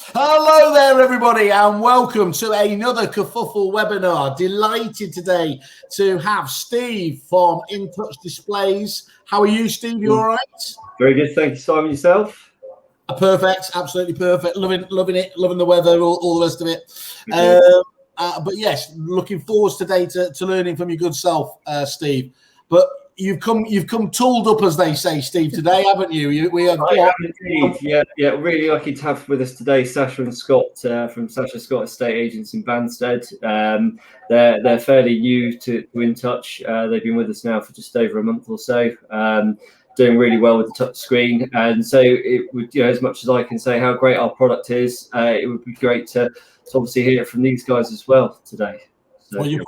Hello there, everybody, and welcome to another Kerfuffle webinar. Delighted today to have Steve from Intouch Displays. How are you, Steve? You all right? Very good, thank you, Simon. Yourself? Perfect, absolutely perfect. Loving it, loving the weather, all the rest of it. But yes, looking forward today to learning from your good self, Steve. But you've come tooled up, as they say, Steve, today, haven't you? We have got. Indeed. Yeah. Really lucky to have with us today Sasha and Scott from Sasha Scott Estate Agents in Banstead. They're fairly new to Intouch. They've been with us now for just over a month or so. Doing really well with the touch screen, and so it would, as much as I can say how great our product is, it would be great to obviously hear it from these guys as well today. So, well, you've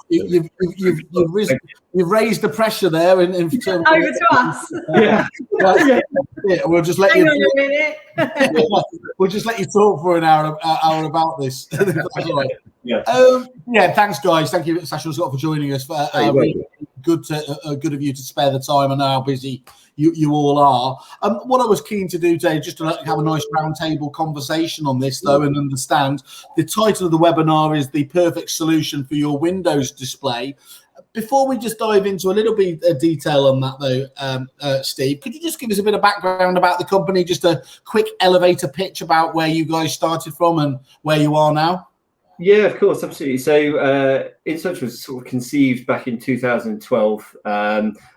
raised the pressure there in terms over to us. Yeah, we'll just let Hang on a minute. We'll just let you talk for an hour about this. Yeah. Thanks, guys. Thank you, Sasha and Scott, for joining us. Really good of you to spare the time. I know how busy you all are. What I was keen to do today, just to have a nice roundtable conversation on this, though, and understand the title of the webinar is "The Perfect Solution for Your Windows Display." Before we just dive into a little bit of detail on that, though, Steve, could you just give us a bit of background about the company, just a quick elevator pitch about where you guys started from and where you are now? Yeah, of course, absolutely. So Intouch was sort of conceived back in 2012.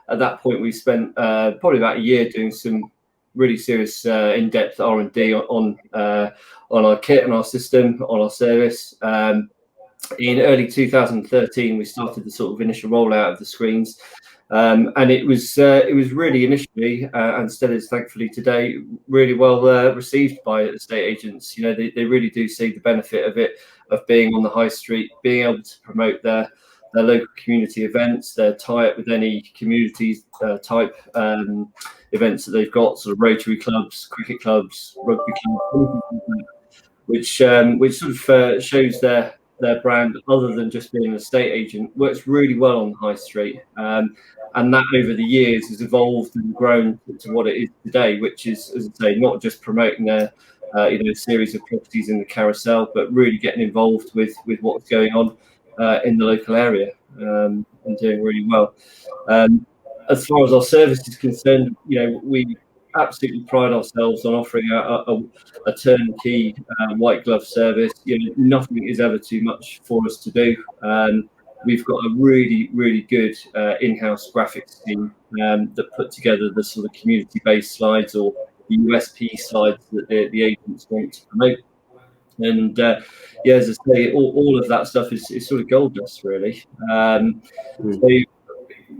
At that point, we spent probably about a year doing some really serious in-depth R&D on our kit and our system, on our service. In early 2013, we started the sort of initial rollout of the screens, and it was really initially, and still is thankfully today, really well received by estate agents. They really do see the benefit of it, of being on the high street, being able to promote their local community events, their tie-up with any community type events that they've got, sort of Rotary clubs, cricket clubs, rugby clubs, which sort of shows their brand, other than just being an estate agent, works really well on the high street, and that over the years has evolved and grown to what it is today, which is, as I say, not just promoting their series of properties in the carousel, but really getting involved with what's going on in the local area, and doing really well. As far as our service is concerned, we absolutely pride ourselves on offering a turnkey white glove service. Nothing is ever too much for us to do. We've got a really, really good in-house graphics team that put together the sort of community-based slides or the USP slides that the agents want to promote. And as I say, all of that stuff is sort of gold dust, really. So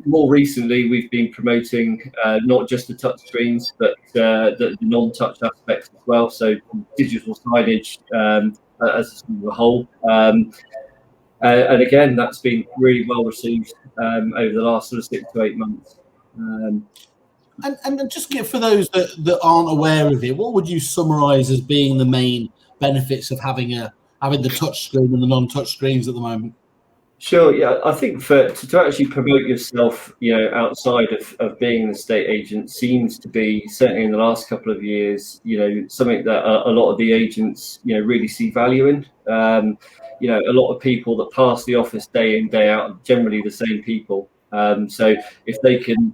more recently, we've been promoting not just the touch screens, but the non-touch aspects as well. So digital signage as a whole. And again, that's been really well received over the last sort of 6 to 8 months. And just for those that aren't aware of it, what would you summarise as being the main benefits of having the touch screen and the non-touch screens at the moment? Sure. Yeah, I think to actually promote yourself, outside of being an estate agent seems to be, certainly in the last couple of years, something that a lot of the agents, really see value in. A lot of people that pass the office day in, day out are generally the same people. So if they can,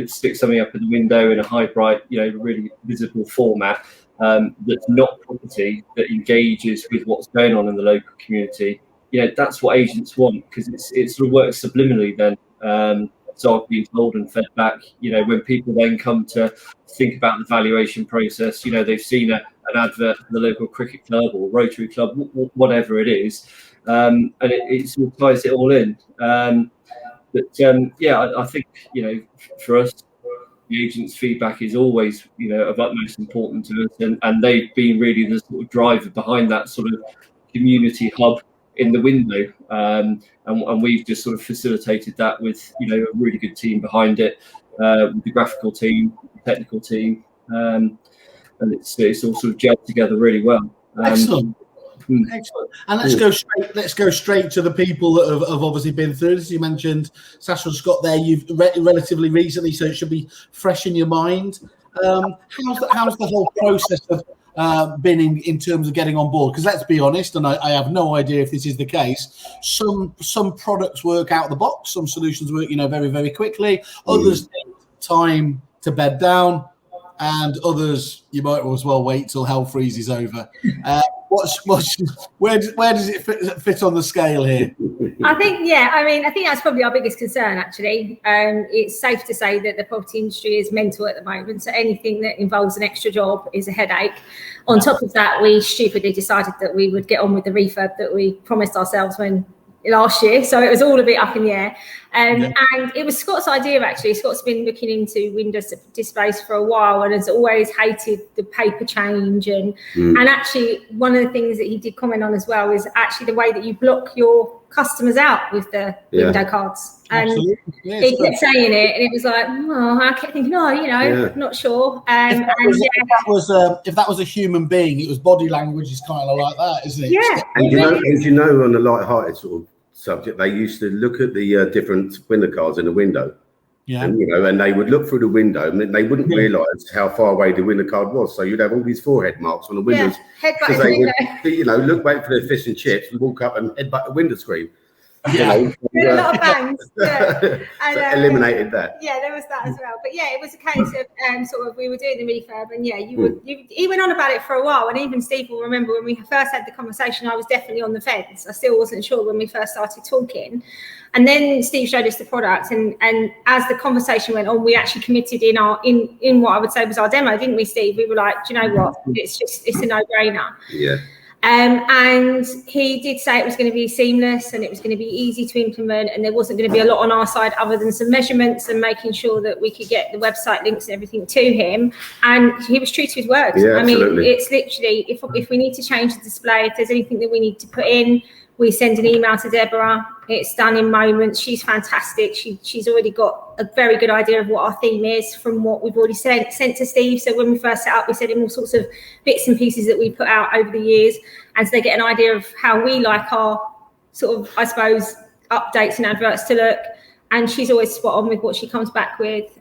stick something up in the window in a high bright, really visible format, that's not property, that engages with what's going on in the local community, that's what agents want, because it sort of works subliminally then. So I've been told and fed back, when people then come to think about the valuation process, they've seen an advert for the local cricket club or Rotary club, whatever it is, and it sort of ties it all in. I think, for us, the agent's feedback is always, of utmost importance to us, and they've been really the sort of driver behind that sort of community hub in the window, and we've just sort of facilitated that with a really good team behind it, with the graphical team, the technical team, and it's all sort of gelled together really well. Excellent. Excellent. And let's go straight to the people that have obviously been through this. You mentioned Sasha and Scott there. You've relatively recently, so it should be fresh in your mind. How's the whole process been in terms of getting on board? Because let's be honest, and I have no idea if this is the case. Some products work out of the box. Some solutions work, very, very quickly. Others take time to bed down, and others you might as well wait till hell freezes over. Where does it fit on the scale here? I think that's probably our biggest concern, actually. It's safe to say that the property industry is mental at the moment, so anything that involves an extra job is a headache. On top of that, we stupidly decided that we would get on with the refurb that we promised ourselves last year, so it was all a bit up in the air. And it was Scott's idea, actually. Scott's been looking into window displays for a while and has always hated the paper change. And actually, one of the things that he did comment on as well is actually the way that you block your customers out with the window cards. And he kept saying it, and it was like, I kept thinking, not sure. If that was a human being, it was body language is kind of like that, isn't it? Yeah. And on a light-hearted sort of subject, they used to look at the different window cards in the window. Yeah. And they would look through the window, and they wouldn't realise how far away the window card was. So you'd have all these forehead marks on the windows because they would, wait for their fish and chips and walk up and headbutt the window screen. A lot of bangs. So eliminated that. Yeah, there was that as well. But it was a case of we were doing the refurb, and he went on about it for a while. And even Steve will remember when we first had the conversation, I was definitely on the fence. I still wasn't sure when we first started talking. And then Steve showed us the product, and as the conversation went on, we actually committed in what I would say was our demo, didn't we, Steve? We were like, do you know what? It's a no-brainer. Yeah. And he did say it was going to be seamless and it was going to be easy to implement, and there wasn't going to be a lot on our side other than some measurements and making sure that we could get the website links and everything to him. And he was true to his word. Yeah, I mean, it's literally, if we need to change the display, if there's anything that we need to put in, we send an email to Deborah. It's done in moments. She's fantastic. She's already got a very good idea of what our theme is from what we've already sent to Steve. So when we first set up, we sent him all sorts of bits and pieces that we put out over the years, and so they get an idea of how we like our sort of, I suppose, updates and adverts to look. And she's always spot on with what she comes back with.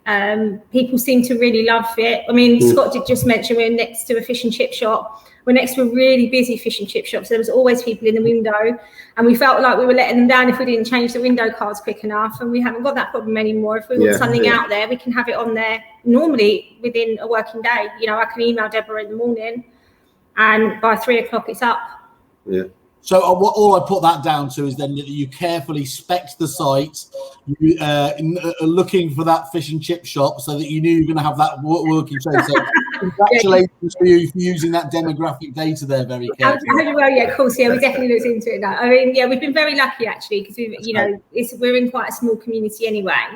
People seem to really love it. I mean, Scott did just mention we're next to a fish and chip shop. We're next to a really busy fish and chip shop, so there was always people in the window, and we felt like we were letting them down if we didn't change the window cards quick enough, and we haven't got that problem anymore. If we want something out there, we can have it on there normally within a working day. I can email Deborah in the morning, and by 3 o'clock it's up. Yeah. So all I put that down to is then that you carefully spec the site, looking for that fish and chip shop, so that you knew you were going to have that working trade. So congratulations for you for using that demographic data there very carefully. Well, of course, we definitely looked into it now. I mean, we've been very lucky actually, because we're in quite a small community anyway,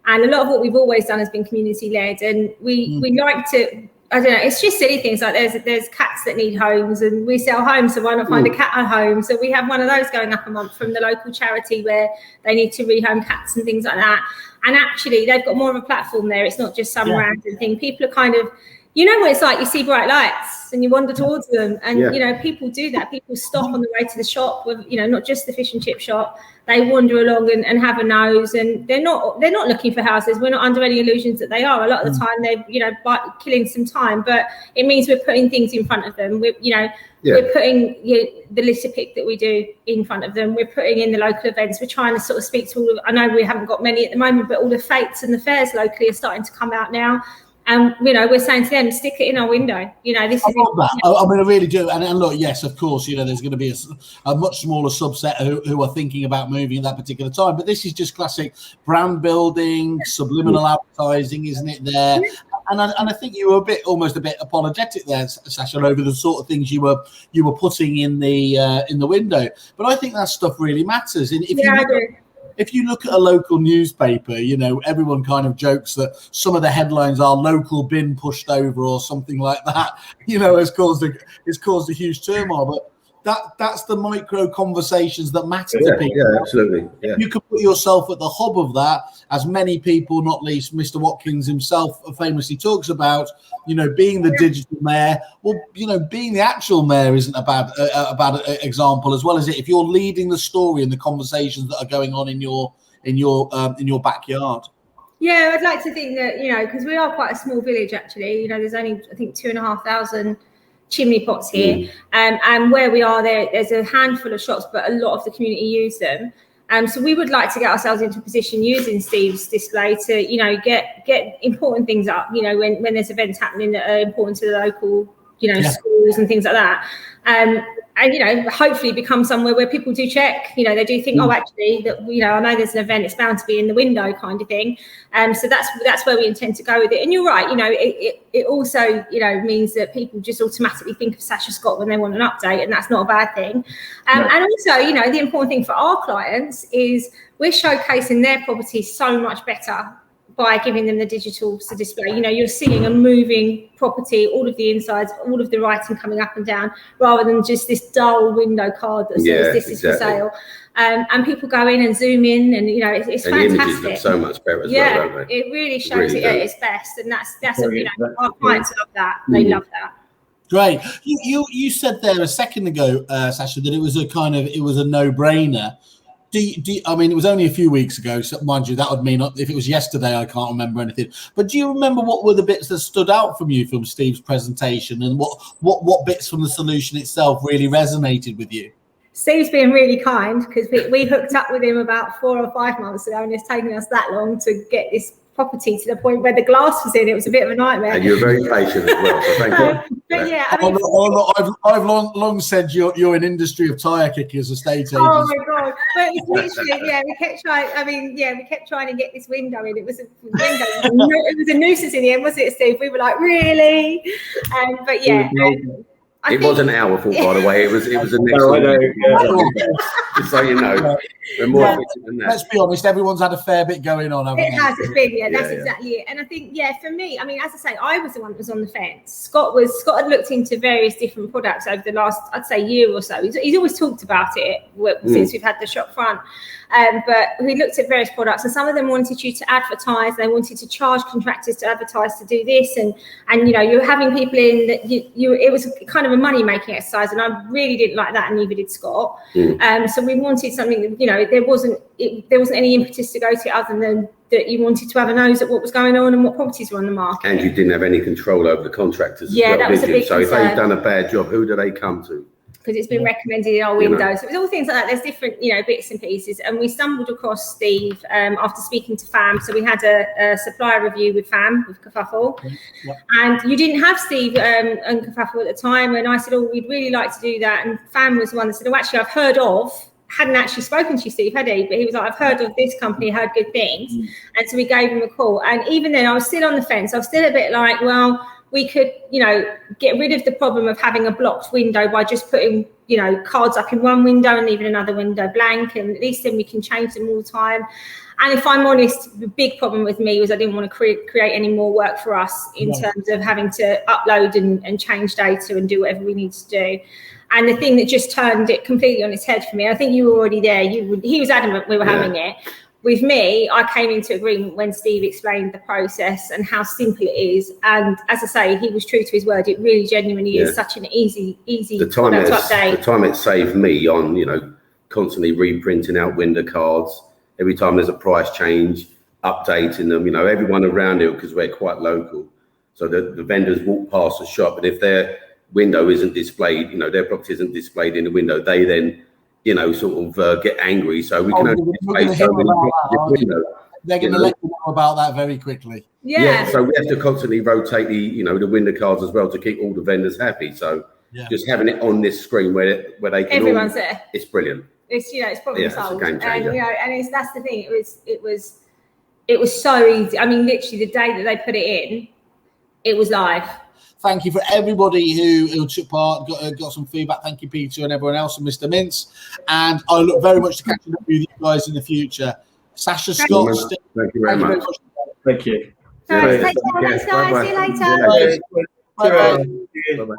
and a lot of what we've always done has been community led, and we like to. I don't know, it's just silly things like there's cats that need homes, and we sell homes, so why not find a cat at home? So we have one of those going up a month from the local charity where they need to rehome cats and things like that. And actually they've got more of a platform there. It's not just some random thing. People are kind of, what it's like, you see bright lights and you wander towards them, and people do that. People stop on the way to the shop with, not just the fish and chip shop. They wander along and have a nose, and they're not looking for houses. We're not under any illusions that they are. A lot of the time they're killing some time, but it means we're putting things in front of them. We're putting the litter pick that we do in front of them. We're putting in the local events. We're trying to sort of speak to all of, I know we haven't got many at the moment, but all the fetes and the fairs locally are starting to come out now. And we're saying to them, stick it in our window. This is. I love that. I mean, I really do. And look, yes, of course, there's going to be a much smaller subset who are thinking about moving at that particular time. But this is just classic brand building, subliminal advertising, isn't it? There, and I think you were almost a bit apologetic there, Sasha, over the sort of things you were putting in the window. But I think that stuff really matters. And if you look at a local newspaper, everyone kind of jokes that some of the headlines are "local bin pushed over" or something like that. Has caused a huge turmoil. But that's the micro conversations that matter to people. Yeah, absolutely. Yeah. You can put yourself at the hub of that, as many people, not least Mr. Watkins himself, famously talks about. Being the digital mayor. Well, being the actual mayor isn't a bad example as well, is it? If you're leading the story and the conversations that are going on in your backyard. Yeah, I'd like to think that because we are quite a small village actually. There's only I think 2,500 chimney pots here, and where we are there's a handful of shops, but a lot of the community use them. So we would like to get ourselves into a position using Steve's display to, you know, get important things up, you know, when there's events happening that are important to the local, you know, schools and things like that. And, you know, hopefully become somewhere where people do check, you know, they do think, oh, actually, that, you know, I know there's an event, it's bound to be in the window kind of thing. So that's where we intend to go with it. And you're right, you know, it also, you know, means that people just automatically think of Sasha Scott when they want an update, and that's not a bad thing. And also, you know, the important thing for our clients is we're showcasing their property so much better by giving them the digital to display. You know, you're seeing a moving property, all of the insides, all of the writing coming up and down, rather than just this dull window card that says this is for sale. And people go in and zoom in, and you know, it's fantastic. The images look so much better as well, don't they? It really shows it at its best, and that's you know, our clients love that. They love that. Great. You said there a second ago, Sasha, that it was a no-brainer. I mean, it was only a few weeks ago, so mind you, that would mean if it was yesterday, I can't remember anything. But do you remember what were the bits that stood out from you from Steve's presentation, and what bits from the solution itself really resonated with you? Steve's been really kind, because we hooked up with him about 4 or 5 months ago, and it's taken us that long to get this property to the point where the glass was in. It was a bit of a nightmare. And you're very patient as well, so thank you. But yeah, I mean, I've long said you're an industry of tire kickers, estate agents. Oh my god! But it's literally, we kept trying. I mean, we kept trying to get this window in. It was a window. It was a nuisance in the end, wasn't it, Steve? We were like, really? But yeah. It wasn't our fault, by the way. It was a next one. Just so you know, we're more efficient than that. Let's be honest, everyone's had a fair bit going on. It's been, that's exactly it. And I think, for me, I mean, as I say, I was the one that was on the fence. Scott had looked into various different products over the last, I'd say, year or so. He's always talked about it since we've had the shop front. But we looked at various products, and some of them wanted you to advertise. They wanted to charge contractors to advertise to do this, and you know, you're having people in that it was kind of a money making exercise, and I really didn't like that, and neither did Scott. So we wanted something that, you know, there wasn't any impetus to go to other than that you wanted to have a nose at what was going on and what properties were on the market. And you didn't have any control over the contractors as well, that was a big concern. So if they've done a bad job, who do they come to? Because it's been recommended in our windows. So it was all things like that. There's different, you know, bits and pieces. And we stumbled across Steve after speaking to FAM. So we had a supplier review with FAM, with Kerfuffle. And you didn't have Steve and Kerfuffle at the time. And I said, oh, we'd really like to do that. And FAM was the one that said, oh, actually, I've heard of, hadn't actually spoken to you, Steve, had he? But he was like, I've heard of this company, heard good things. And so we gave him a call. And even then, I was still on the fence. I was still a bit like, well, we could, you know, get rid of the problem of having a blocked window by just putting, you know, cards up in one window and leaving another window blank, and at least then we can change them all the time. And if I'm honest, the big problem with me was I didn't want to create any more work for us in terms of having to upload and change data and do whatever we need to do. And the thing that just turned it completely on its head for me, I think you were already there. He was adamant we were having it. With me, I came into agreement when Steve explained the process and how simple it is. And as I say, he was true to his word. It really genuinely is such an easy product to update. The time it saved me on, you know, constantly reprinting out window cards. Every time there's a price change, updating them, you know, everyone around here, because we're quite local. So the vendors walk past the shop, and if their window isn't displayed, you know, their property isn't displayed in the window, they then, you know, sort of get angry. So we can only display so many windows. They're going to let you know about that very quickly. So we have to constantly rotate the window cards as well to keep all the vendors happy. So just having it on this screen where they can everyone's there. It's brilliant. It's, you know, it's probably solved. It's a game changer. And, you know, and that's the thing. It was so easy. I mean, literally the day that they put it in, it was live. Thank you for everybody who took part, got some feedback. Thank you, Peter, and everyone else, and Mr. Mintz. And I look very much to catching up with you guys in the future. Sasha Scott. Thank you very much. Thank you. Thanks, guys. See you later. Bye.